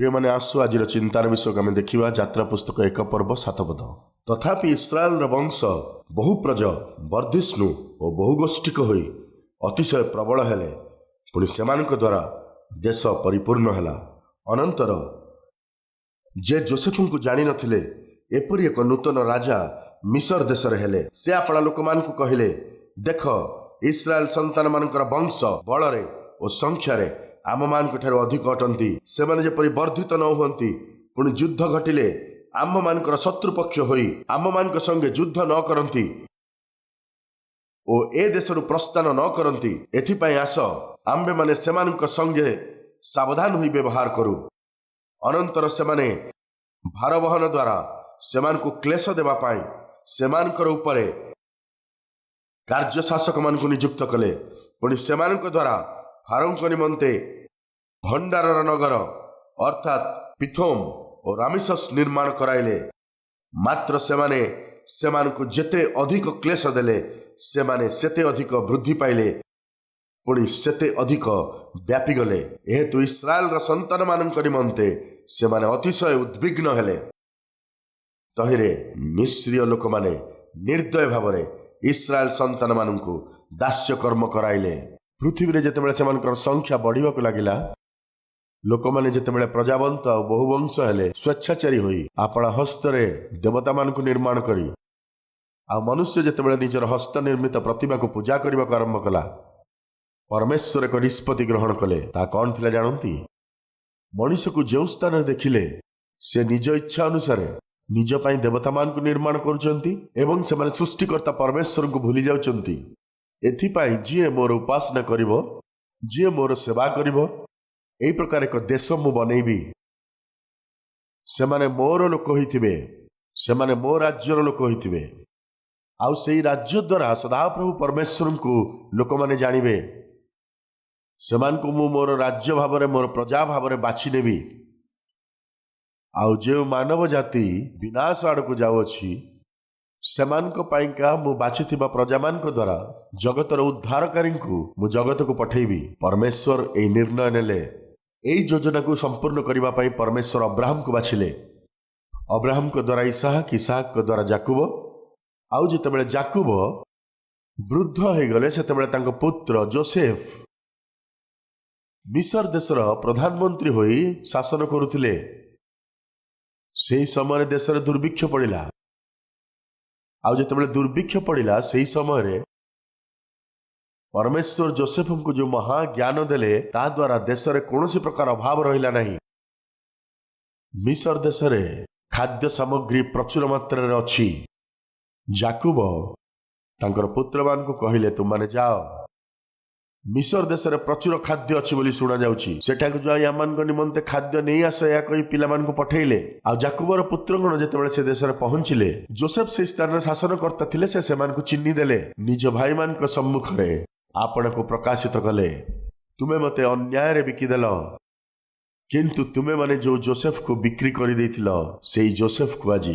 प्रिय माने आसु आज चिंतार विषय को आम देखा यात्रा पुस्तक 1 पर्व 7 पद। तथापि इस्राएल वंश बहुप्रज वर्धिष्णु और बहुगोष्ठिक होई अतिशय प्रबल हेले पुणी सेमानक द्वारा देश परिपूर्ण हैला। अनंतर जे जोसेफ को जानी नथिले एपरि एक नूतन राजा मिसर देश हेले से आपणा लोक मानकु कहिले देख इस्राएल संतान मानकर वंश बलरे और संख्यारे आम मान अधिक अटंती से जेपरि वर्धित न हुंती पुणी युद्ध घटिले आम मानकर शत्रुपक्ष होई आम मान संगे युद्ध न करती और ए देशरु प्रस्थान न करती एथिपाई आस आम्बे माने सेमानक संगे सावधान हुई व्यवहार करू। अनंतर सेमाने भार बहन द्वारा सेमान को क्लेश देवा पाई सेमानकर उपरे कार्यशासक मान को नियुक्त कले पुणी सेमानक द्वारा फारोंक निमंते भंडार नगर अर्थात पिथोम और रामिसस निर्माण कराइले। मात्र सेमाने सेमान को जेते अधिक क्लेश देले सेमाने सेते अधिक वृद्धि पाइले पुणी सेते अधिक व्यापी गले। एहेतु इस्राएल संतान मानक निमंते सेमाने अतिशय उद्विग्न हेले। तहिरे मिस्रीय लोक माने निर्दय भावरे इस्राएल संतान मानकु दास्य कर्म कराइले। पृथ्वी रे जेतेबेले सेमानकर संख्या बढ़िबाकु लागिला लोक माने जेतेबेले प्रजावंत और बहुवंश हेले स्वेच्छाचारी होई आपणा हस्तरे देवता मानकु निर्माण करी आ मनुष्य जेतेबेले निजर हस्त निर्मित प्रतिमा को पूजा करबाकु आरंभ कला परमेश्वर एक निष्पत्ति ग्रहण कले। ता कौन थिला जानती मनुष्य को जो स्थान देखिले से निज इच्छा अनुसार निज पाई देवता मान को निर्माण करुचंती एवं से माने सृष्टिकर्ता परमेश्वर को भूली जाउचंती। एथिपाई जीए मोर उपासना करिवो जीए मोर सेवा करिवो एई प्रकार एक देश मु बनैबी सेमाने मोर लोक होइथिबे सेमाने मो राज्यर लोक होइथिबे आउ सेई राज्य द्वारा सदाप्रभु परमेश्वर को लोक माने जानिबे सेमान को मु मोर राज्य भावरे मोर प्रजा भावरे बाछि नेबी। आउ जे मानव जाति विनाश आड़क जाउछि सेमानक पाइका मु बाछिथिबा प्रजा मानक द्वारा जगतर उद्धारकारी को मु जगत को पठेबी। परमेश्वर एई निर्णय नेले एई योजना को संपूर्ण करबा पई परमेश्वर अब्राहम को बाछिले। अब्राहम को द्वारा इसहाक इसहाक को द्वारा जाकुब आउ जेतेबेले जाकुब वृद्ध हो गले सेतेबेले तांको पुत्र जोसेफ मिसर देशर प्रधानमंत्री होई शासन करुथिले। सेही समय देश रे दुर्भिक्ष पड़िला आउ जेतेबेले दुर्भिक्ष पड़िला सेही समय परमेश्वर जोसेफ को जो महा ज्ञान देले ता द्वारा देश रे कोनोसी प्रकार अभाव रहिला नहीं। मिसर देश रे खाद्य सामग्री प्रचुर मात्रा रे अछि। जाकुब तांकर पुत्र मान को कहिले तुम माने जाओ मिसर देश रे प्रचुर खाद्य अछि बोली सुना जाउछि सेठा को जाय आमान को निमंते खाद्य नै आस या कहि पिला मान को पठेइले। आ जाकुबर पुत्रगण जेतेबेले से देश रे पहुंचिले जोसेफ से स्थान रे शासन करता थिले से सेमान को चिन्नी देले निज भाई मान को सम्मुख रे आपण को प्रकाशित कले तुमे मते अन्याय रे बिकी देलो किंतु तुमे माने जो जोसेफ को बिक्री करि दैथिलो सेई जोसेफ को आजी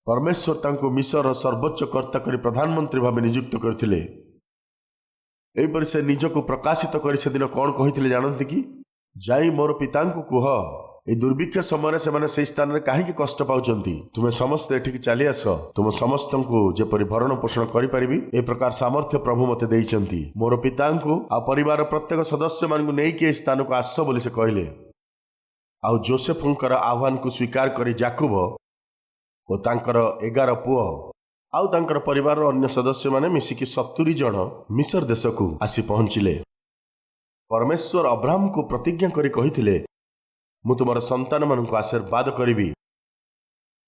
परमेश्वर तांको मिसर सर्वोच्च कर्ता करी प्रधानमंत्री भाव नियुक्त करथिले। एपरि से निज को प्रकाशित करी से दिन कौन कहिथिले जानंती कि जाई मोर पितांको कुह ए दुर्भिक्ष समय से माने से स्थान रे काहे कष्ट पाउचंती तुमे समस्त एठिक चली आस तुम समस्त को जेपरि भरण पोषण करि परिबी ए प्रकार सामर्थ्य प्रभु मते देइचंती। मोर पितांको आ परिवार प्रत्येक सदस्य मान को नै के स्थान को आस बोली से कहले। आउ जोसेफंकर आह्वान को स्वीकार करी जाकुब और तांकर 11 पुओ आउ तांकर परिवार अन्य सदस्य माने मिसिकी 70 जन मिसर देश को आसी पहुंचिले। परमेश्वर अब्राहम को प्रतिज्ञा करी कहिथिले मु तुमर संतान मान को आशीर्वाद करिबी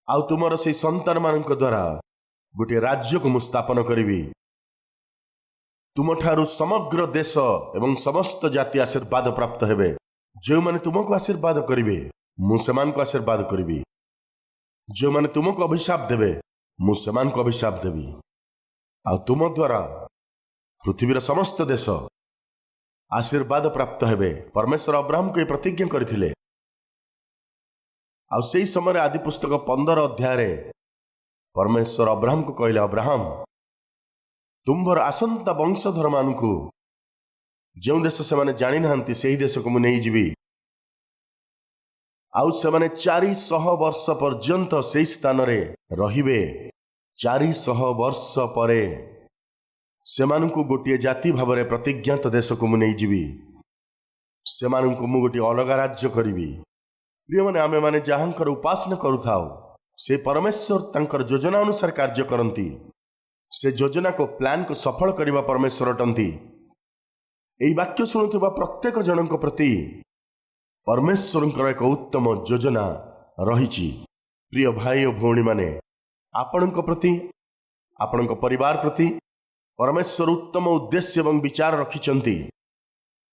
आउ तुमर से संतान मान द्वारा गोटे राज्य को मु स्थापन करिबी तुमठारु समग्र देश एवं समस्त जाति आशीर्वाद प्राप्त हेबे। जो माने तुमको आशीर्वाद करिबे मु सेमान को आशीर्वाद करिबी जो माने तुमको अभिशाप देबे मु सेमान को अभिशाप देबी आ तुम द्वारा पृथ्वीर समस्त देश आशीर्वाद प्राप्त हेबे। परमेश्वर अब्राहम को प्रतिज्ञा करथिले। आ सेही समय आदि पुस्तक 15 अध्याय परमेश्वर अब्राहम को कहले अब्राहम तुम्भर आसंता वंशधर मानकु जो देश से माने जानी नाहंती सेही देश को मु नै जिबी आउ सेमाने 400 वर्ष पर्यंत से स्थान रे रहिबे। 400 वर्ष परे सेमानंकु गोटे जाति भावरे प्रतिज्ञात देश को मु नहीं जीवी। सेमानंकु मु गोटे अलग राज्य करिवि। प्रिय माने आमे माने जहाँकर उपासना करुथाओ से परमेश्वर तांकर योजना अनुसार कार्य करती। से योजना को प्लान को सफल करने परमेश्वर अटंती। यही वाक्य शुणुवा प्रत्येक जनक प्रति परमेश्वर एक उत्तम योजना रही। प्रिय भाई और भौणी माने आपण प्रति आपण परिवार प्रति परमेश्वर उत्तम उद्देश्य एवं विचार रखिंट।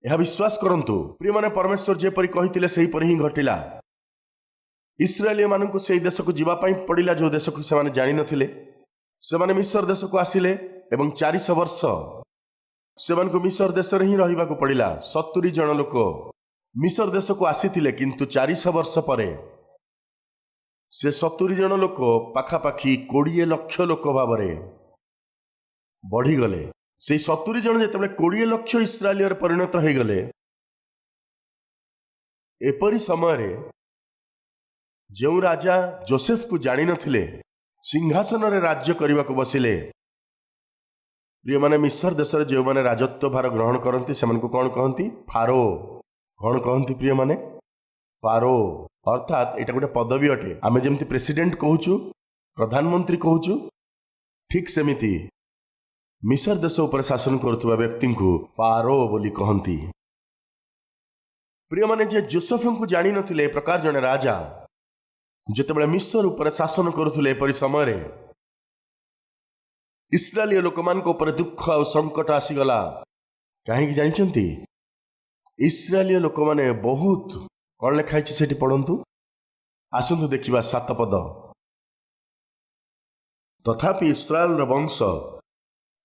यह विश्वास करंतु प्रिय माने परमेश्वर जेपरी कहिथिले सेही परि ही घटिला। इस्राएली माननकु सेही देश को जीवापाई पड़िला जो देश को से माने जानि नथिले। से माने मिस्र देश को आसिले एवं 400 वर्ष से मानकु मिस्र देश रे ही रहिबा को पड़िला। 70 जन लोक मिस्र देश को आसीथिले किंतु 400 वर्ष परे से 70 जन लोक पाखापाखि 20 लाख लोक भावरे बढ़ीगले। से 70 जन जिते 20 लाख इस्राएलियर परिणत हो गले। एपरी समय जो राजा जोसेफ को जानी नथिले सिंहासन रे राज्य करने को बसिले। प्रिय माने मिस्र देश रे जो माने राजत्व भार ग्रहण करती से कौन कहती? फारो। कौन कहती प्रिय माने? फारो। अर्थात एटा गोटे पदवी अटे। आमे जेमती प्रेसिडेंट कहूचु, प्रधानमंत्री कहूचु, ठीक सेमिति मिस्र देश उपर शासन करुवा व्यक्ति को फारो बोली कहती। प्रिय माने जे जोसेफ को जानी नथिले प्रकार जने राजा जितेबाला मिस्र उपर शासन करुले एपरी समय इस्राएली लोक मान दुख और संकट आसीगला। कहीं जानते इस्राएली लोक माने बहुत कौन लिखाई से पढ़ंतु। आसतु देखा 7 पद। तथापि इस्राएल वंश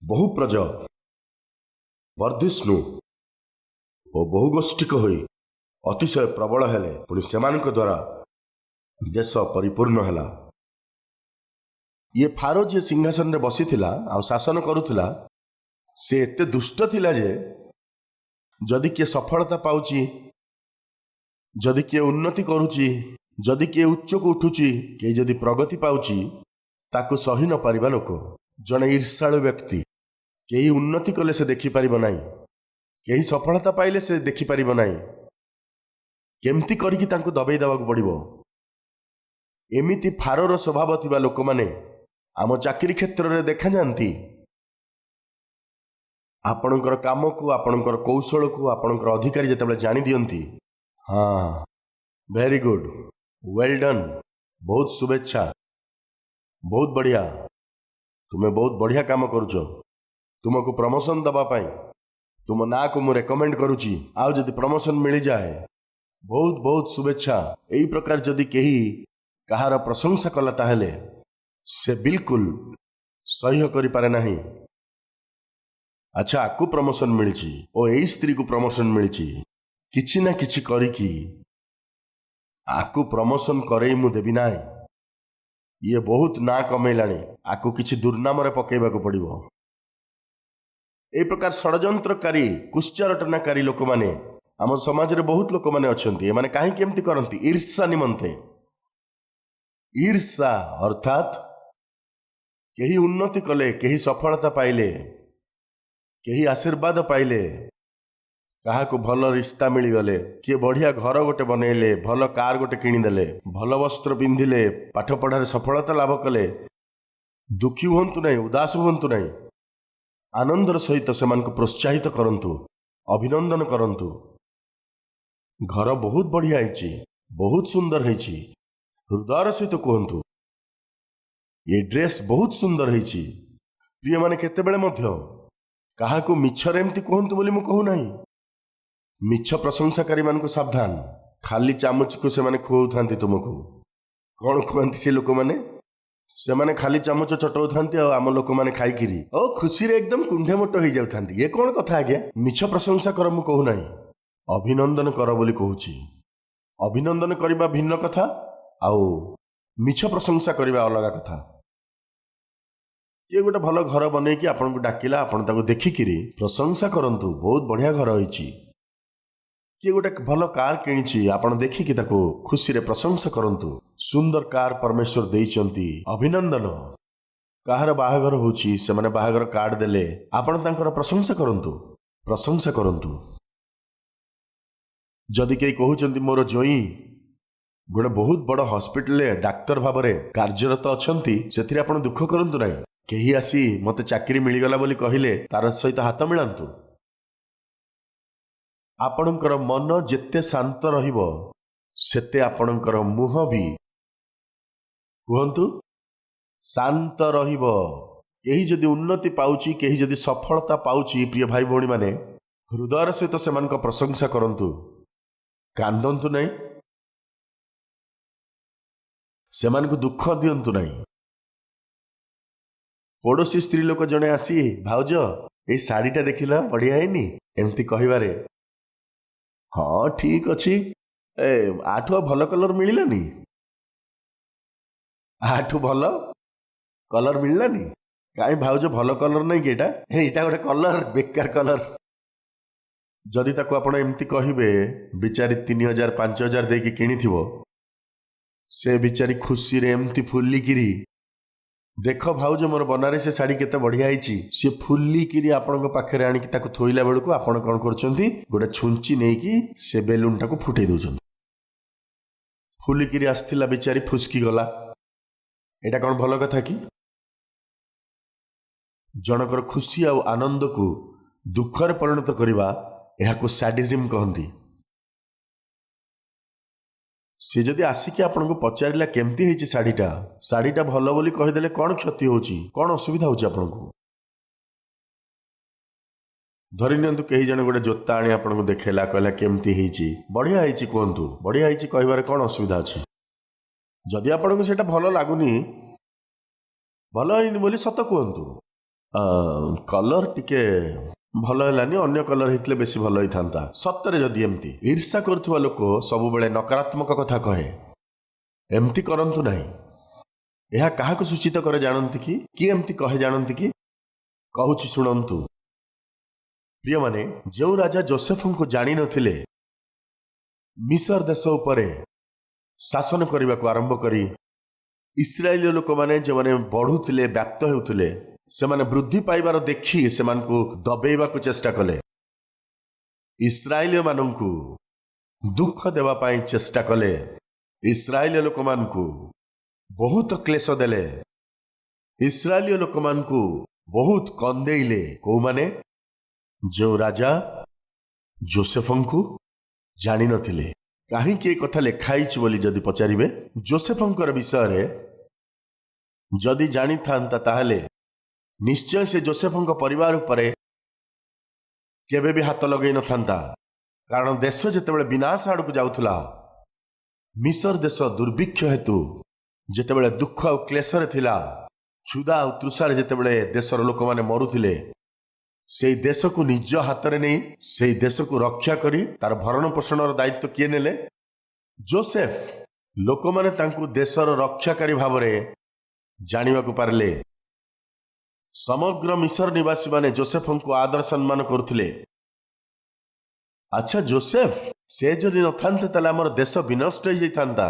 बहुप्रज वर्धिष्णु और बहुगोष्ठिक होई अतिशय प्रबल हेले। पुणी सेमानक द्वारा देश परिपूर्ण हैला। ये फारो जे सिंहासन रे बसीथिला आ शासन करुथिला से एते दुष्ट थिला जे जदि किए सफलता पाउची, जदि किए उन्नति करुची, जदि किए उच्च को उठुची, किए जदि प्रगति पाउची ताकू सही न पारिबा लोक। जने ईर्षाळु व्यक्ति केही उन्नति कले से देखि पारिबो नाही, केही सफलता पाइले से देखि पारिबो नाही। केमती करिकि तांकू दबेई देबाकू पड़िबो। एमिति फारोर स्वभाव थिबा लोक माने आम चाकरी क्षेत्र में देखा जाती। आपणकर काम को आपणकर कौशल को आपणकर अधिकारी जिते जानी दियंती, हाँ वेरी गुड, वेल डन, बहुत शुभेच्छा, बहुत बढ़िया, तुम्हें बहुत बढ़िया काम करुच, तुमको प्रमोशन दबा पाई तुम ना को मु रेकमेंड करुची। आउ जदि प्रमोशन मिल जाए बहुत बहुत शुभेच्छा। यही प्रकार जदि केही कहार प्रशंसा कला ताहेले से बिल्कुल सह्य करि पारे नाही। अच्छा आकु प्रमोशन मिली और यही स्त्री को प्रमोशन मिली किछि ना किछि करिकी आकु प्रमोशन करई मु देबी ना। ये बहुत ना कमेलानी, आकु किछि दुर्नाम रे पकेइबा को पड़िबो। ए प्रकार षडयंत्रकारी कुश्चारटनाकारी लोक माने आम समाज रे बहुत लोक माने अछंती। माने काहे केमती करंती? ईर्षा निमंते। ईर्षा अर्थात केही उन्नति कले, केही सफलता पाइले, केही आशीर्वाद पाइले, कहा को भल रिश्ता मिली गले, किए बढ़िया घर गोटे बनैले, भल कार गोटे किनिदेले, भल वस्त्र पिंधिले, पाठ पढ़ार सफलता लाभ कले, दुखी हुंतु नहीं, उदास हुंतु नहीं, आनंदर सहित सेमान को प्रोत्साहित करंतु, अभिनंदन करंतु। घर बहुत बढ़िया है, बहुत सुंदर है, हृदय सहित कहतु ये ड्रेस बहुत सुंदर है। प्रिय माने केतेबेले मध्य कहा को मिछर एमती कहतु बोली मु कहू नाही। मिछ प्रशंसाकारी मान को सावधान, खाली चामच को से माने खुआउथांती तुमको। कौन खुआंती से लोक माने? से माने खाली चामच चटौथांती और आम लोक माने खाइकिरी ओ खुशी रे एकदम कुंढे मोट हो जाउथांती। ये कौन कथा आज्ञा? मिछ प्रशंसा कर मु कहू नाही, अभिनंदन कर बोली कहूची। अभिनंदन करबा भिन्न कथा आउ मिछ प्रशंसा करबा अलग कथा। ये गोटे भल घर बनईकि आपन को डाकिला, आपन ताको देखिकिरी प्रशंसा करंतु, बहुत बढ़िया घर होईची, किए गोटे भल कार किणी आपण देखिकी ताको खुशी रे प्रशंसा करंतु। सुंदर कार परमेश्वर देइचंती, अभिनंदन। काहार बाहागर होउची से माने बाहागर कार्ड देले आपण तांकर प्रशंसा करंतु, प्रशंसा करंतु। जदि केही कहउचंती मोर जोई गोटे बहुत बड़ हॉस्पिटल डाक्तर भाव में कार्यरत अच्छा से आप दुख करंतु ना। केही आसी मते चाकरी मिलगला बोली कहले तार सहित हाथ मिलांतु। आपणकर मन जेते शांत रहिबो सेते आपणकर मुह भी कहतु शांत रहिबो। केही जदि उन्नति पाउची, केही जदि सफलता पाउची, प्रिय भाई भौणी माने हृदय सहित सेमानक प्रशंसा करंतु, कांदंतु नहीं, सेमानकु दुख दियंतु नहीं। पड़ोसी स्त्री लोक जने आसी भाउज ए शाढ़ीटा देखिला बढ़िया हैनी एमती कहिबारे हाँ ठीक अच्छी आठु भल कलर मिललानी, आठु भल कलर मिललानी काई भाउज भल कलर नहीं कि एटा गोटे कलर बेकार कलर। जदि ताको आपण एमती कहिबे बिचारी 3000 5000 देकी किनिथिबो, से बिचारी खुशी रे एमती फुल्लिकिरी देख भाउज मोर बनारसी शाढ़ी केते बढ़िया होईची, सी फुल्लिकिरी आपणक पाखरे आनिकी ताको थोइला बेलको आपण कोन करचंती गोटे छुंची नेकी से बेलून टाको फुटै दोचंती। फुल्लिकिरी आस्थिला बिचारी फुसकी गला। एटा कोन भल कथा कि? जनकर खुशी आ आनंद को दुखर परिणत करवा एहाको सैडिज्म कहंती। सी जदि आसिकी आपनको पचारिला केमती होईची शाढ़ीटा भल बोली कहिदेले कौन क्षति होची, कौन असुविधा होची आपनको? धरि नियंतु केही जने गोटे जोता आनी आपनको देखेला कहला केमती होईची, बढ़िया होईची कहंतु, बढ़िया होईची कहिबारे कौन असुविधा अछि? जदि आपनको सेटा भल लागुनी, भल होइनी बोली सत कहंतु, कलर टिके भल हेलानी, अन्य कलर हेतले बेसी भल होइथांता। सत्तरे जदि एमती ईर्ष्या करथुवा लोक सब बेले नकारात्मक कथा कहे, एमती करंतु नाही। एहा काहाको सूचित करे जानंती कि? की एमती कहे जानंती कि? कहूछि सुनंतु। प्रिय माने जो राजा जोसेफ को जानी नथिले मिस्र देश उपरे शासन करने को आरंभ करी इस्राएल लोक माने जो माने बढ़ुथिले व्याप्त हेउथिले से माने वृद्धि पाइबार देखी से मानकु दबेइबा को चेष्टा कले, इस्राएल मानकु दुख देवा पाई चेष्टा कले, इस्राएल लोक मानकु बहुत क्लेश देले, इस्राएल लोक मानकु बहुत कंदेइले। को माने जो राजा जोसेफंकु जानी नथिले। काहे कि कथा लेखाइछि बोली जदि पचारिबे जोसेफंकर विषय रे जदि जानी थांता ताहले निश्चय से जोसेफंक परिवार उपरे केबे भी हाथ लगेई न थांता। कारण देश जेतेबेले विनाश आड़क जाउथला, मिस्र देश दुर्भिक्ष हेतु जेतेबेले दुख आ क्लेश रे थिला, क्षुधा आ तृषार जेतेबेले देशर लोक माने मरुथिले, सेई देश को निज हाथ रे नहीं सेई देश को रक्षा करी तार भरण पोषण दायित्व किए नेले? जोसेफ। लोक माने तांकु देशर रक्षाकारी भाव रे जानिबा को पारले। समग्र मिस्र निवासी माने जोसेफंकु आदर सम्मान करुथिले। अच्छा जोसेफ से जदि न थांते ताले हमर देश विनष्ट हो जाइथांता।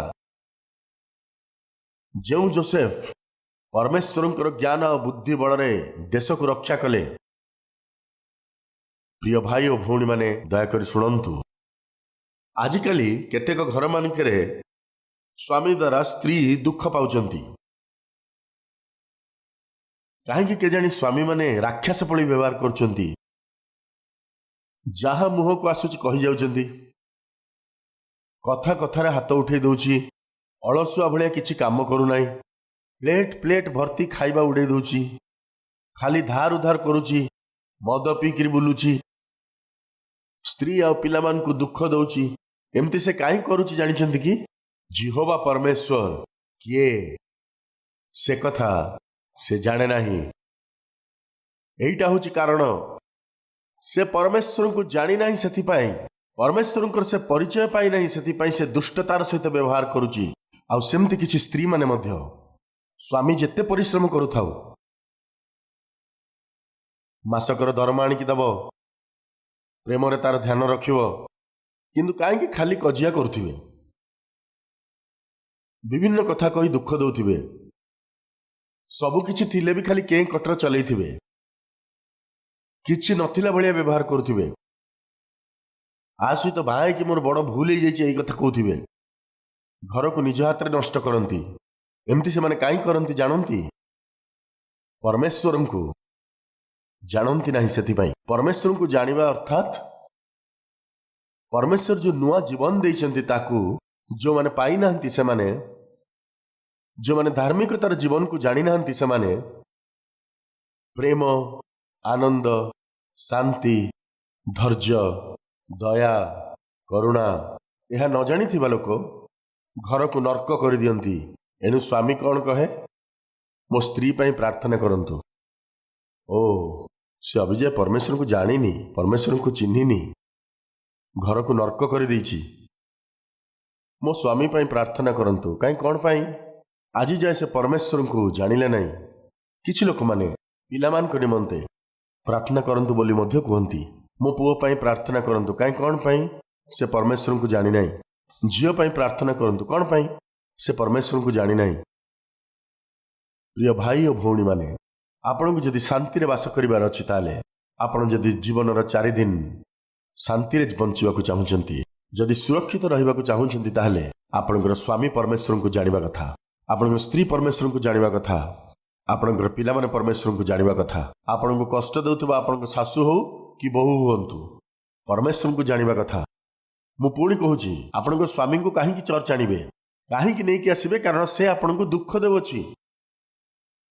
जो जोसेफ परमेश्वरंकर ज्ञान और बुद्धि बल रे देश को रक्षा कले। प्रिय भाई और भौणी माने दयाकरी शुणंतु। आजिकाली केतेक घर मानकरे स्वामी द्वारा स्त्री दुख पाउचंती। कहीं केजाणी स्वामी माने राक्षस पड़ी व्यवहार करचंती। जहाँ मुह को आसुची कही जाउचंती, कथा कथारे हाथ उठे दउची, अलसुआ भलिया किछि काम करू नाही, प्लेट प्लेट भर्ती खाइबा उड़े दउची, खाली धार उधार करूची, मद पीकिरी बुलुची, स्त्री आ पिलामान को दुख दउची। एमती से काहे करूची जानिचंती कि? जिहोवा परमेश्वर किए से कथा से जाने नहीं। एइटा होची कारण से परमेश्वर को जानी नहीं, सेति पाई परमेश्वर से परिचय पाई नहीं, सेति पाई से दुष्टतार सहित व्यवहार करूची। आ सेमती किछि स्त्री माने मध्य स्वामी जेते परिश्रम करूथाउ, मासकर दरमा आनिकी दब, प्रेम रे तार ध्यान रखिबो, କିନ୍ତୁ କାହିଁକି ଖାଲି କଜିଆ କରୁଥିବେ, ବିଭିନ୍ନ କଥା କହି ଦୁଃଖ ଦେଉଥିବେ, ସବୁକିଛି ଥିଲେ ବି ଖାଲି କେଁ କଟର ଚଲେଇଥିବେ, କିଛି ନଥିଲା ଭଳିଆ ବ୍ୟବହାର କରୁଥିବେ, ଆ ସହିତ ବାହା ହେଇକି ମୋର ବଡ଼ ଭୁଲ ହେଇଯାଇଛି ଏଇ କଥା କହୁଥିବେ, ଘରକୁ ନିଜ ହାତରେ ନଷ୍ଟ କରନ୍ତି। ଏମିତି ସେମାନେ କାହିଁ କରନ୍ତି ଜାଣନ୍ତି? ପରମେଶ୍ୱରଙ୍କୁ ଜାଣନ୍ତି ନାହିଁ। ସେଥିପାଇଁ ପରମେଶ୍ୱରଙ୍କୁ ଜାଣିବା ଅର୍ଥାତ୍ ପରମେଶ୍ୱର ଯେଉଁ ନୂଆ ଜୀବନ ଦେଇଛନ୍ତି ତାକୁ ଯେଉଁମାନେ ପାଇନାହାନ୍ତି, ସେମାନେ ଯେଉଁମାନେ ଧାର୍ମିକତାର ଜୀବନକୁ ଜାଣିନାହାନ୍ତି, ସେମାନେ ପ୍ରେମ, ଆନନ୍ଦ, ଶାନ୍ତି, ଧୈର୍ଯ୍ୟ, ଦୟା, କରୁଣା ଏହା ନ ଜାଣିଥିବା ଲୋକ ଘରକୁ ନର୍କ କରିଦିଅନ୍ତି। ଏଣୁ ସ୍ୱାମୀ କ'ଣ କହେ? ମୋ ସ୍ତ୍ରୀ ପାଇଁ ପ୍ରାର୍ଥନା କରନ୍ତୁ। ଓ ସେ ଅଭିଜୟ ପରମେଶ୍ୱରଙ୍କୁ ଜାଣିନି, ପରମେଶ୍ୱରଙ୍କୁ ଚିହ୍ନିନି, ଘରକୁ ନର୍କ କରିଦେଇଛି, ମୋ ସ୍ୱାମୀ ପାଇଁ ପ୍ରାର୍ଥନା କରନ୍ତୁ। କାହିଁ କ'ଣ ପାଇଁ? ଆଜି ଯାଏ ସେ ପରମେଶ୍ୱରଙ୍କୁ ଜାଣିଲେ ନାହିଁ। କିଛି ଲୋକମାନେ ପିଲାମାନଙ୍କ ନିମନ୍ତେ ପ୍ରାର୍ଥନା କରନ୍ତୁ ବୋଲି ମଧ୍ୟ କୁହନ୍ତି। ମୋ ପୁଅ ପାଇଁ ପ୍ରାର୍ଥନା କରନ୍ତୁ। କାହିଁ କ'ଣ ପାଇଁ? ସେ ପରମେଶ୍ୱରଙ୍କୁ ଜାଣିନାହିଁ। ଝିଅ ପାଇଁ ପ୍ରାର୍ଥନା କରନ୍ତୁ। କ'ଣ ପାଇଁ? ସେ ପରମେଶ୍ୱରଙ୍କୁ ଜାଣିନାହିଁ। ପ୍ରିୟ ଭାଇ ଓ ଭଉଣୀମାନେ, ଆପଣଙ୍କୁ ଯଦି ଶାନ୍ତିରେ ବାସ କରିବାର ଅଛି, ତାହେଲେ ଆପଣ ଯଦି ଜୀବନର 4 ଦିନ ଶାନ୍ତିରେ ବଞ୍ଚିବାକୁ ଚାହୁଁଛନ୍ତି, ଯଦି ସୁରକ୍ଷିତ ରହିବାକୁ ଚାହୁଁଛନ୍ତି, ତାହେଲେ ଆପଣଙ୍କର ସ୍ୱାମୀ ପରମେଶ୍ୱରଙ୍କୁ ଜାଣିବା କଥା, ଆପଣଙ୍କର ସ୍ତ୍ରୀ ପରମେଶ୍ୱରଙ୍କୁ ଜାଣିବା କଥା, ଆପଣଙ୍କର ପିଲାମାନେ ପରମେଶ୍ୱରଙ୍କୁ ଜାଣିବା କଥା, ଆପଣଙ୍କୁ କଷ୍ଟ ଦେଉଥିବା ଆପଣଙ୍କ ଶାଶୁ ହେଉ କି ବୋହୂ ହୁଅନ୍ତୁ, ପରମେଶ୍ୱରଙ୍କୁ ଜାଣିବା କଥା। ମୁଁ ପୁଣି କହୁଛି, ଆପଣଙ୍କ ସ୍ୱାମୀଙ୍କୁ କାହିଁକି ଚର୍ଚ୍ଚ ଆଣିବେ, କାହିଁକି ନେଇକି ଆସିବେ? କାରଣ ସେ ଆପଣଙ୍କୁ ଦୁଃଖ ଦେଉଅଛି,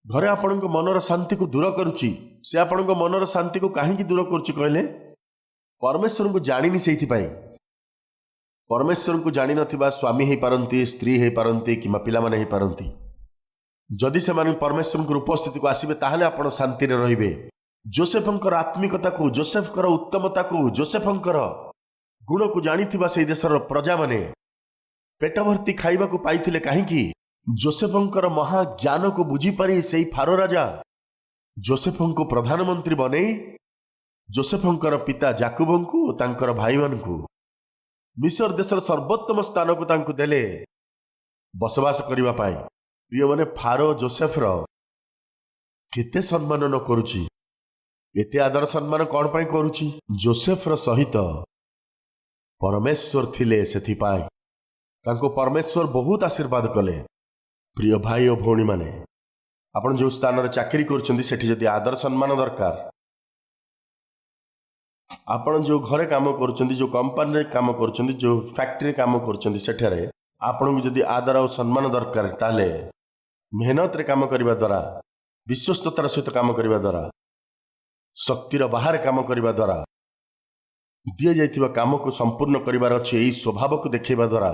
ଘରେ ଆପଣଙ୍କ ମନର ଶାନ୍ତିକୁ ଦୂର କରୁଛି। ସେ ଆପଣଙ୍କ ମନର ଶାନ୍ତିକୁ କାହିଁକି ଦୂର କରୁଛି କହିଲେ? ପରମେଶ୍ୱରଙ୍କୁ ଜାଣିନି। ସେଇଥିପାଇଁ ପରମେଶ୍ୱରଙ୍କୁ ଜାଣିନଥିବା ସ୍ୱାମୀ ହେଇପାରନ୍ତି, ସ୍ତ୍ରୀ ହେଇପାରନ୍ତି, କିମ୍ବା ପିଲାମାନେ ହେଇପାରନ୍ତି। ଯଦି ସେମାନେ ପରମେଶ୍ୱରଙ୍କର ଉପସ୍ଥିତିକୁ ଆସିବେ, ତାହେଲେ ଆପଣ ଶାନ୍ତିରେ ରହିବେ। ଯୋସେଫଙ୍କର ଆତ୍ମିକତାକୁ, ଯୋସେଫଙ୍କର ଉତ୍ତମତାକୁ, ଯୋସେଫଙ୍କର ଗୁଣକୁ ଜାଣିଥିବା ସେହି ଦେଶର ପ୍ରଜାମାନେ ପେଟ ଭର୍ତ୍ତି ଖାଇବାକୁ ପାଇଥିଲେ। କାହିଁକି? ଯୋସେଫଙ୍କର ମହାଜ୍ଞାନକୁ ବୁଝିପାରି ସେହି ଫାରୋ ରାଜା ଯୋସେଫଙ୍କୁ ପ୍ରଧାନମନ୍ତ୍ରୀ ବନେଇ ଯୋସେଫଙ୍କର ପିତା ଜାକୁବଙ୍କୁ ଓ ତାଙ୍କର ଭାଇମାନଙ୍କୁ ମିଶର ଦେଶର ସର୍ବୋତ୍ତମ ସ୍ଥାନକୁ ତାଙ୍କୁ ଦେଲେ ବସବାସ କରିବା ପାଇଁ। ପ୍ରିୟମାନେ, ଫାରୋ ଯୋସେଫର କେତେ ସମ୍ମାନ ନ କରୁଛି? ଏତେ ଆଦର ସମ୍ମାନ କ'ଣ ପାଇଁ କରୁଛି? ଯୋସେଫର ସହିତ ପରମେଶ୍ୱର ଥିଲେ, ସେଥିପାଇଁ ତାଙ୍କୁ ପରମେଶ୍ୱର ବହୁତ ଆଶୀର୍ବାଦ କଲେ। ପ୍ରିୟ ଭାଇ ଓ ଭଉଣୀମାନେ, ଆପଣ ଯେଉଁ ସ୍ଥାନରେ ଚାକିରି କରୁଛନ୍ତି, ସେଠି ଯଦି ଆଦର ସମ୍ମାନ ଦରକାର, ଆପଣ ଯେଉଁ ଘରେ କାମ କରୁଛନ୍ତି, ଯେଉଁ କମ୍ପାନୀରେ କାମ କରୁଛନ୍ତି, ଯେଉଁ ଫ୍ୟାକ୍ଟ୍ରିରେ କାମ କରୁଛନ୍ତି, ସେଠାରେ ଆପଣଙ୍କୁ ଯଦି ଆଦର ଆଉ ସମ୍ମାନ ଦରକାର, ତାହେଲେ ମେହନତରେ କାମ କରିବା ଦ୍ୱାରା, ବିଶ୍ୱସ୍ତତାର ସହିତ କାମ କରିବା ଦ୍ୱାରା, ଶକ୍ତିର ବାହାରେ କାମ କରିବା ଦ୍ୱାରା, ଦିଆଯାଇଥିବା କାମକୁ ସମ୍ପୂର୍ଣ୍ଣ କରିବାର ଅଛି, ଏହି ସ୍ୱଭାବକୁ ଦେଖାଇବା ଦ୍ୱାରା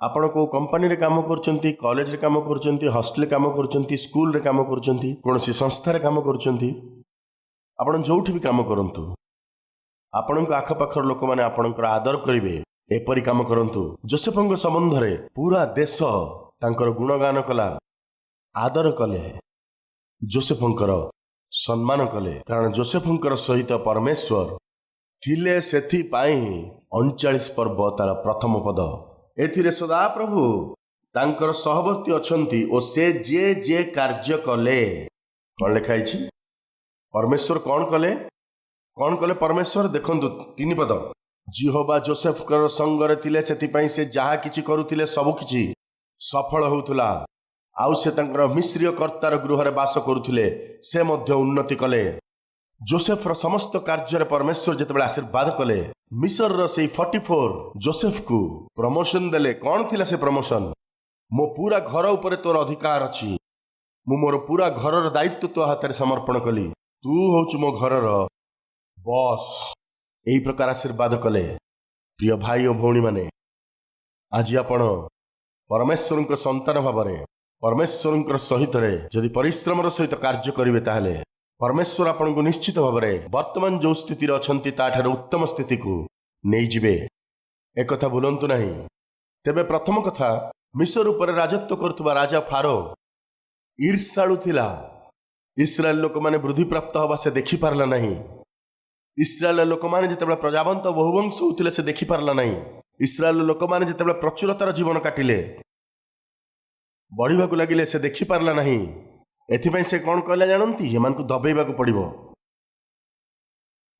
ଆପଣ କେଉଁ କମ୍ପାନୀରେ କାମ କରୁଛନ୍ତି, କଲେଜରେ କାମ କରୁଛନ୍ତି, ହଷ୍ଟେଲରେ କାମ କରୁଛନ୍ତି, ସ୍କୁଲରେ କାମ କରୁଛନ୍ତି, କୌଣସି ସଂସ୍ଥାରେ କାମ କରୁଛନ୍ତି, ଆପଣ ଯେଉଁଠି ବି କାମ କରନ୍ତୁ, ଆପଣଙ୍କ ଆଖପାଖର ଲୋକମାନେ ଆପଣଙ୍କର ଆଦର କରିବେ। ଏପରି କାମ କରନ୍ତୁ। ଯୋସେଫଙ୍କ ସମ୍ବନ୍ଧରେ ପୁରା ଦେଶ ତାଙ୍କର ଗୁଣଗାନ କଲା, ଆଦର କଲେ, ଯୋସେଫଙ୍କର ସମ୍ମାନ କଲେ, କାରଣ ଯୋସେଫଙ୍କର ସହିତ ପରମେଶ୍ୱର ଥିଲେ। ସେଥିପାଇଁ 39 ପର୍ବ ତାର ପ୍ରଥମ ପଦ, ଏଥିରେ ସଦାପ୍ରଭୁ ତାଙ୍କର ସହବର୍ତ୍ତୀ ଅଛନ୍ତି ଓ ସେ ଯେ କାର୍ଯ୍ୟ କଲେ। କ'ଣ ଲେଖା ହେଇଛି? ପରମେଶ୍ୱର କ'ଣ କଲେ? କ'ଣ କଲେ ପରମେଶ୍ୱର? ଦେଖନ୍ତୁ 3 ପଦ, ଜିହୋବା ଯୋସେଫଙ୍କର ସଙ୍ଗରେ ଥିଲେ, ସେଥିପାଇଁ ସେ ଯାହା କିଛି କରୁଥିଲେ ସବୁ କିଛି ସଫଳ ହେଉଥିଲା। ଆଉ ସେ ତାଙ୍କର ମିଶ୍ରୀୟ କର୍ତ୍ତାର ଗୃହରେ ବାସ କରୁଥିଲେ, ସେ ମଧ୍ୟ ଉନ୍ନତି କଲେ। ଯୋସେଫର ସମସ୍ତ କାର୍ଯ୍ୟରେ ପରମେଶ୍ୱର ଯେତେବେଳେ ଆଶୀର୍ବାଦ କଲେ, ମିଶରର ସେଇ 44 ଯୋସେଫକୁ ପ୍ରମୋସନ ଦେଲେ। କ'ଣ ଥିଲା ସେ ପ୍ରମୋସନ? ମୋ ପୁରା ଘର ଉପରେ ତୋର ଅଧିକାର ଅଛି, ମୁଁ ମୋର ପୁରା ଘରର ଦାୟିତ୍ୱ ତୋ ହାତରେ ସମର୍ପଣ କଲି, ତୁ ହଉଛୁ ମୋ ଘରର ବସ୍। ଏହି ପ୍ରକାର ଆଶୀର୍ବାଦ କଲେ। ପ୍ରିୟ ଭାଇ ଓ ଭଉଣୀମାନେ, ଆଜି ଆପଣ ପରମେଶ୍ୱରଙ୍କ ସନ୍ତାନ ଭାବରେ ପରମେଶ୍ୱରଙ୍କର ସହିତରେ ଯଦି ପରିଶ୍ରମର ସହିତ କାର୍ଯ୍ୟ କରିବେ, ତାହେଲେ ପରମେଶ୍ୱର ଆପଣଙ୍କୁ ନିଶ୍ଚିତ ଭାବରେ ବର୍ତ୍ତମାନ ଯେଉଁ ସ୍ଥିତିରେ ଅଛନ୍ତି ତାଠାରୁ ଉତ୍ତମ ସ୍ଥିତିକୁ ନେଇଯିବେ। ଏକଥା ଭୁଲନ୍ତୁ ନାହିଁ। ତେବେ ପ୍ରଥମ କଥା, ମିଶର ଉପରେ ରାଜତ୍ୱ କରୁଥିବା ରାଜା ଫାରୋ ଈର୍ଷାଳୁ ଥିଲା। ଇସ୍ରାଏଲ ଲୋକମାନେ ବୃଦ୍ଧିପ୍ରାପ୍ତ ହେବା ସେ ଦେଖିପାରିଲା ନାହିଁ। इस्राएल लोक मैंने जिते प्रजावंत बहुवंश होते से देखिपारा ना। इस्राएल लोक मैंने जिते प्रचुरतार जीवन काटिले बढ़ा लगिले से देखिपारा ना। एथिपाई से कौन कहला जानती एमान को दबेवा पड़ो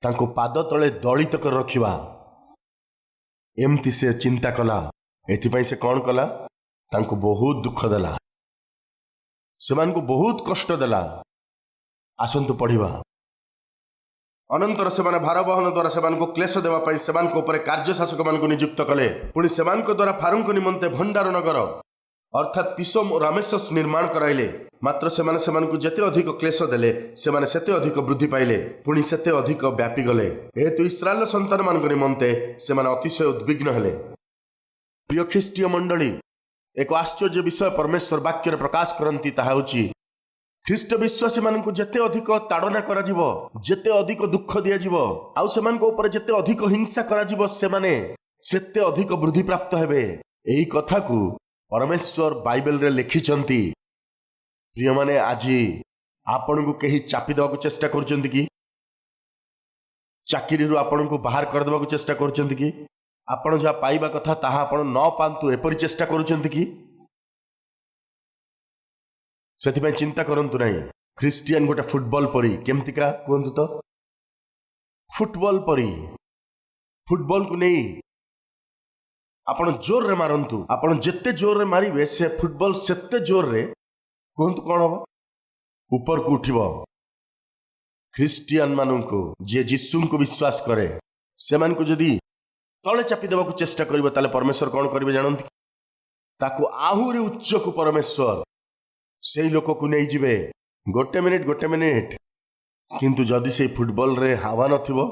तांको पाद तले दलित कर रखिबा एमती से चिंता कला। एथिपाई से कौन कला तांको बहुत दुख देला सेमान को बहुत कष्ट देला। आसंतु पढ़िबा। अनंतर सेमाने भार बहन द्वारा सेमान को क्लेश देवा पई सेमान को ऊपर कार्य शासक मान को नियुक्त कले। पुणी सेमान को द्वारा फारूक को निमंते भंडार नगर अर्थात पिसोम और रामेशस निर्माण कराइले। मात्र सेमाने सेमान को जेते अधिक क्लेश देले सेमाने सेते अधिक वृद्धि पाइले पुणी सेते अधिक व्यापी गले। हेतु इस्राएल संतान मान को निमंते सेमाने अतिशय उद्विग्न हेले। प्रिय ख्रीष्टीय मंडली एक आश्चर्य विषय परमेश्वर वाक्य प्रकाश करती ताहा होची ख्रीष्ट विश्वासी मान को जेते अधिक ताड़ना करा जीवो जेते अधिक दुख दिया जीवो आउ सेमान को ऊपर जेते अधिक हिंसा करा जीवो सेमाने सेते अधिक वृद्धि प्राप्त हेबे। एही कथा को परमेश्वर बाइबल रे लिखिचंती। प्रिय माने आज आपण को कहीं चापी देवा चेष्टा करचंती कि चाकरी आपण को बाहर कर देवा चेष्टा करचंती कि आपण जहाँ पाइबा कथा ताहा आपण न पांतु एपरी चेष्टा करुचंती कि सेथिपाई चिंता करंतु नहीं। ख्रीस्टियन गोटे फुटबॉल परी केमतिका कहतु तो फुटबॉल परी फुटबॉल को नहीं आपण जोर रे मारंतु आपण जेते जोर रे मारिबे से फुटबॉल सेते जोर रे कहतु कौन हम ऊपर को उठिबो। ख्रीस्टियन मानन को जे यीशु को विश्वास करे सेमान को जदी तले चापी देवा चेष्टा करिबो ताले परमेश्वर कौन करिवे जानंती ताको आहुरी उच्च को परमेश्वर से लोक को नहीं जिवे। गोटे मिनिट किंतु जदि से फुटबॉल रे हावा नथिबो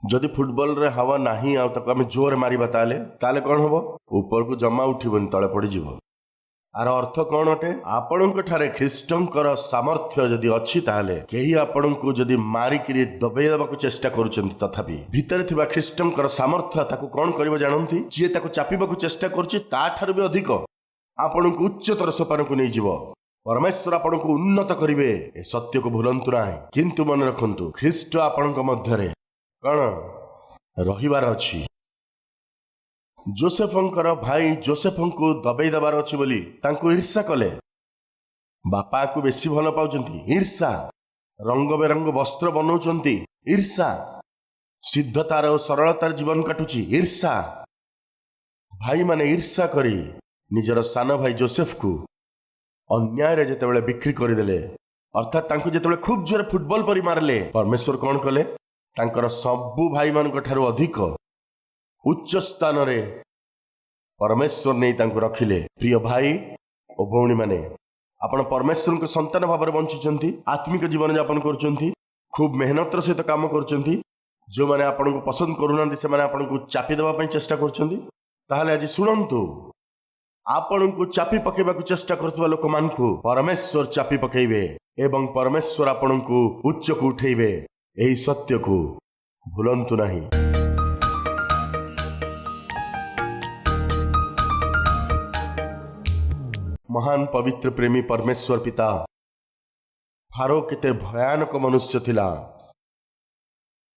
जदि फुटबॉल रे हवा नाही आ ताको आमे जोर मारिबा ताले कौन हबो ऊपर को जमा उठिबोनी तळे पड़ी जीवो। आर अर्थ कौन अटे आपणक ठारे ख्रीष्टंकर सामर्थ्य जदि अछि ताले केही आपणको जदि मारिकिरी दबेई देबाकू चेष्टा करूचंती तथापि भितर थिबा ख्रीष्टंकर सामर्थ्य ताको कौन करिवो जानंती जे ताको चापिबाकू चेष्टा करूची ता ठार भी अधिक आपणको उच्चतर सोपान को नहीं जीवो। परमेश्वर आपणको उन्नत करिवे ए सत्य को भूलंतु नाही। किंतु मन रखंतु ख्रीष्ट आपणक मध्यरे कौन रहिबार अछि। जोसेफंकर भाई जोसेफं को दबेई देवार अछि बोली तांको ईर्षा कले। बापा को बेसी भल पाउचंती ईर्षा रंग बेरंग वस्त्र बनाउचंती ईर्षा सिद्धतार और सरलतार जीवन काटुची ईर्षा। भाई माने ईर्षा करी निजर सान भाई जोसेफ को अन्याय रे जेतेबेले बिक्री करदेले अर्थात तांको जेतेबेले खूब जोर फुटबॉल परी मारले परमेश्वर कौन कले तांकर सबु भाई मान ठारू अधिक उच्च स्थान रे परमेश्वर नहीं तांको रखिले। प्रिय भाई और भौणी माने आपण परमेश्वर को संतान भाव में बंचुचंती आत्मिक जीवन यापन करुचंती खूब मेहनतर सहित काम करुचंती जो माने आपण को पसंद करूना से माने आपण को चापी देवा पई चेष्टा करुचंती ताहले आज सुनंतु आपण को चापी पकेबा को चेष्टा करथबा लोक मान को परमेश्वर चापी पकेइबे एवं परमेश्वर आपण को उच्च को उठेइबे। एही सत्य को भूलंतु नहीं। महान पवित्र प्रेमी परमेश्वर पिता फारो केते भयानक मनुष्य थिला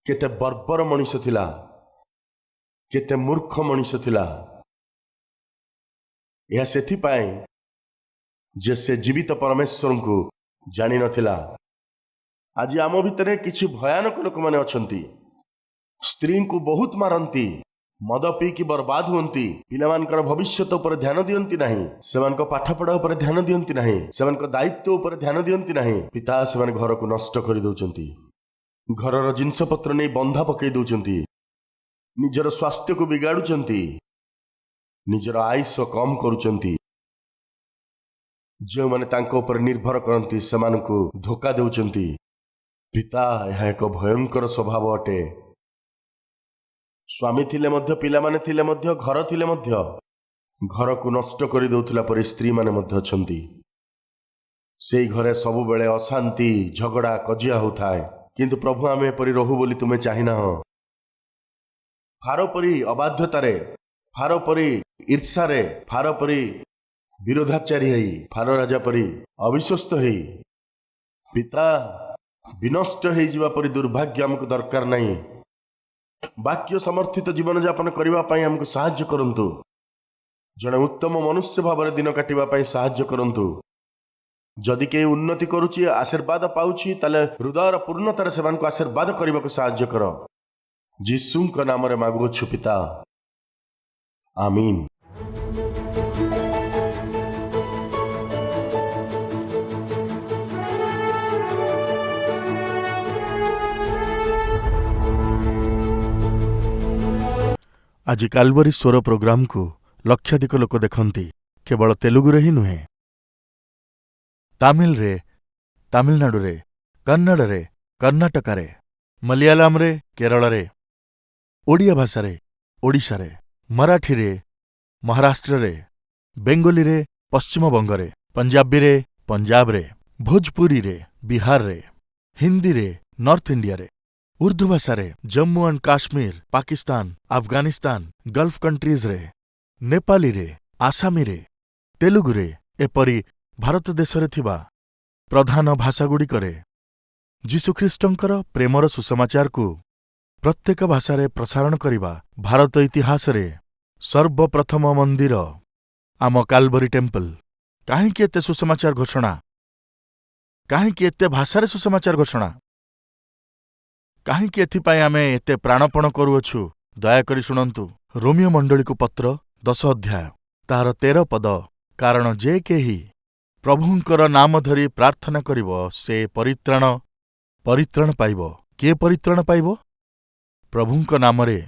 केते बर्बर मनुष्य थिला केते मूर्ख मनुष्य थिला। यह सेथिपाई जे से जीवित परमेश्वर को जानी नथिला। आज आम भितर किछि भयानक लोक माने अछंती स्त्री को बहुत मारंती मद पी की बर्बाद हुंती पिलामानकर भविष्यत उपर ध्यान दियंती नाही सेमानक पाठपढ़ा उपर ध्यान दियंती नाही सेमानक दायित्व उपर ध्यान दियंती नाही। पिता सेमान घर को नष्ट कर दउचंती घरर जिनस पत्र नहीं बंधा पकई दउचंती निजर स्वास्थ्य को बिगाड़ुचंती निजर आयुष कम करुचंती जो माने तांको उपर निर्भर करंती सेमानकु धोखा देउचंती। पिता यह एक भयंकर स्वभाव अटे। स्वामी थिले मध्य पिला माने थिले मध्य घर थिले मध्य घर को नष्ट कर दउथला पर स्त्री माने मध्य अछंती सेई घरे सब बेले अशांति झगड़ा कजिया होथाय किंतु प्रभु आमे एपरि रहू बोली तुमे चाहिना हो। फारो परी अबाध्यतारे फारो परी ईर्षारे फारो परी विरोधाचारी है फारो राजा परी अविश्वस्त है पिता विनष्ट हो परि दुर्भाग्य आमको दरकार नहीं। वाक्य समर्थित जीवन यापन करने आमको साहाय्य करंतु। जड़े उत्तम मनुष्य भाव में दिन काटिबा साहाय्य करंतु। जदि के उन्नति करुची आशीर्वाद पाउची ताले हृदयर पूर्णतार से आशीर्वाद करने को साहाय्य कर। जीसुंक नाम रे मागुछु पिता, आमीन। आज कालवरी स्वर प्रोग्राम को लक्षाधिक लोक देखती, केवल तेलुगु रे ही नुहे, तामिल रे, तामिलनाडु रे, कन्नड़ रे, कर्नाटक रे, मलयालम रे, केरल रे, ओडिया भाषा रे, ओडिशा रे, मराठी रे, महाराष्ट्र रे, बेंगोली रे, पश्चिम बंग रे, पंजाबी रे, पंजाब रे, भोजपुरी रे, बिहार रे, हिंदी रे, नॉर्थ इंडिया रे, उर्दू भाषा रे, Jammu and Kashmir, Pakistan, Afghanistan, gulf countries रे, नेपाली रे, आसामी रे, तेलुगु रे, एपरी भारत देश रे थिबा प्रधान भाषागुड़िक जीशुख्रीष्टंकर प्रेमर सुसमाचार को प्रत्येक भाषा रे प्रसारण करिबा भारत इतिहास रे सर्वप्रथम मंदिर आम कालवरी टेम्पल। काहेकि एते सुसमाचार घोषणा, काहेकि एते भाषा रे सुसमाचार घोषणा, काहेकि एथिपाई आमे एते प्राणपण करूअछु, दयाकरी शुणन्तु। रोमियो मंडली को पत्र 10 अध्याय तार 13 पद। कारण जे केही प्रभुंकर नाम धरी प्रार्थना करिब से परित्राण पाइब। के परित्राण पाइब? प्रभुंक नामरे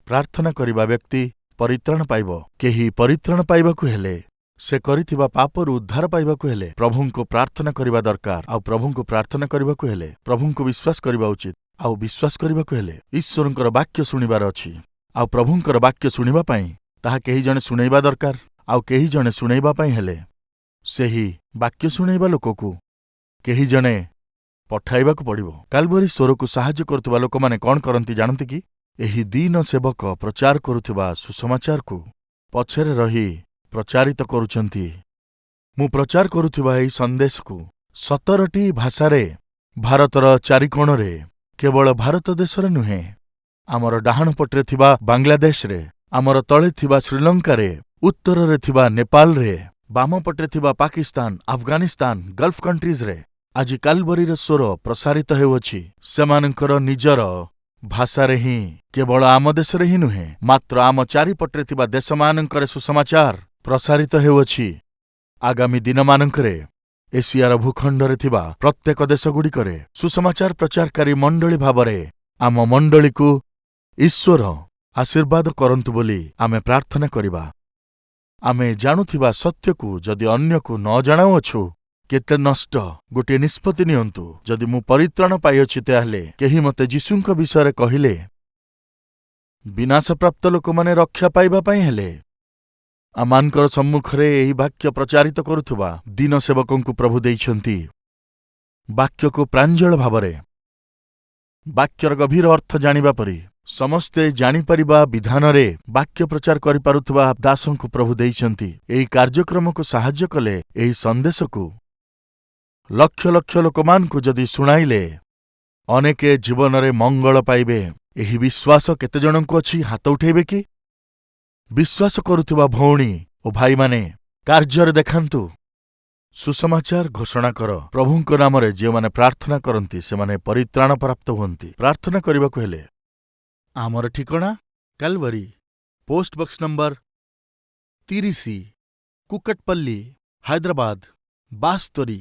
प्रार्थना करिबा व्यक्ति परित्राण पाइब। केही परित्राण पाइबाकु हेले, से करिथिबा पापरु उद्धार पाइबाकु हेले प्रभुंको प्रार्थना करिबा दरकार। आउ प्रभुंको प्रार्थना करिबाकु हेले प्रभुंको विश्वास करिबा उचित। आउ विश्वास करिबाकु हेले ईश्वरंकर वाक्य शुणिबार अछि। आउ प्रभुंकर वाक्य शुणिबा पई ताहा केही जणे शुणेइबा दरकार। आउ केही जणे शुणेइबा पई हेले सेही वाक्य शुणेइबा लोककु केही जणे पठाइबाकु पड़िबो। कालवरी स्वरकु साहाय्य करुथिबा लोकमाने कौन करंती जानती कि? एही दीन सेवक प्रचार करुथिबा सुसमाचारकु पछरे रही प्रचारित करुछंती। मु प्रचार करुथिबा एही संदेशकु 17टी भाषारे भारतर चारिकोणरे, केवल भारत देशरे नुहे, आमर डाहाण पटरे थिबा बांग्लादेश रे, आमर तळे थिबा श्रीलंका रे, उत्तରରେ थिबा नेपाल रे, बाम पटरे थिबा पाकिस्तान, अफगानिस्तान, गल्फ कंट्रीज रे आज कालवरीर स्वर प्रसारित हेउअछि। सेमानकर निजर भाषारे ही, केवल आम देशरे ही नुहे, मात्र आम चारिपटरे थिबा देशमानंकरे सुसमाचार प्रसारित हेउअछि। आगामी दिनमानंकरे एशियार भूखंडरे थिबा प्रत्येक देशगुड़िकरे सुसमाचार प्रचारकारी मंडली भावरे आम मंडलीकु ईश्वर आशीर्वाद करंतु बोली आमे प्रार्थना करिबा। आमे जानुथिबा सत्यकु जदि अन्यकु न जणाउअछु केते नष्ट। गोटे निष्पत्ति नियंतु। जदि मु परित्राण पाइअछि ताहले केही मते जीशुंक विषय कहिले विनाश प्राप्त लोक माने रक्षा पाइबा पई हेले आमानकर सम्मुखरे एही वाक्य प्रचारित करुथुबा दीन सेवकंकु प्रभु देइछंती। वाक्यको प्राञ्जल भावरे वाक्यर गभीर अर्थ जानिबा परी समस्ते जानिपारिबा विधानरे वाक्य प्रचार करिपारुथुबा दासंकु प्रभु देइछंती। एही कार्यक्रमको साहाय्य कले एही संदेशकु लक्ष लक्ष लोकमानकु जदि शुणाइले अनेके जीवनरे मंगल पाइबे। एही विश्वास केते जनंकु अछि? हाथ उठेइबे कि? विश्वास करुथुबा भौणी ओ भाई माने कार्यर देखांतु। सुसमाचार घोषणा कर। प्रभुंक नामरे जे माने प्रार्थना करंती से माने परित्राण प्राप्त हुअंती। प्रार्थना करिबाकु हेले आमर ठिकणा Calvary, post box number 30, Kukatpally, Hyderabad 72।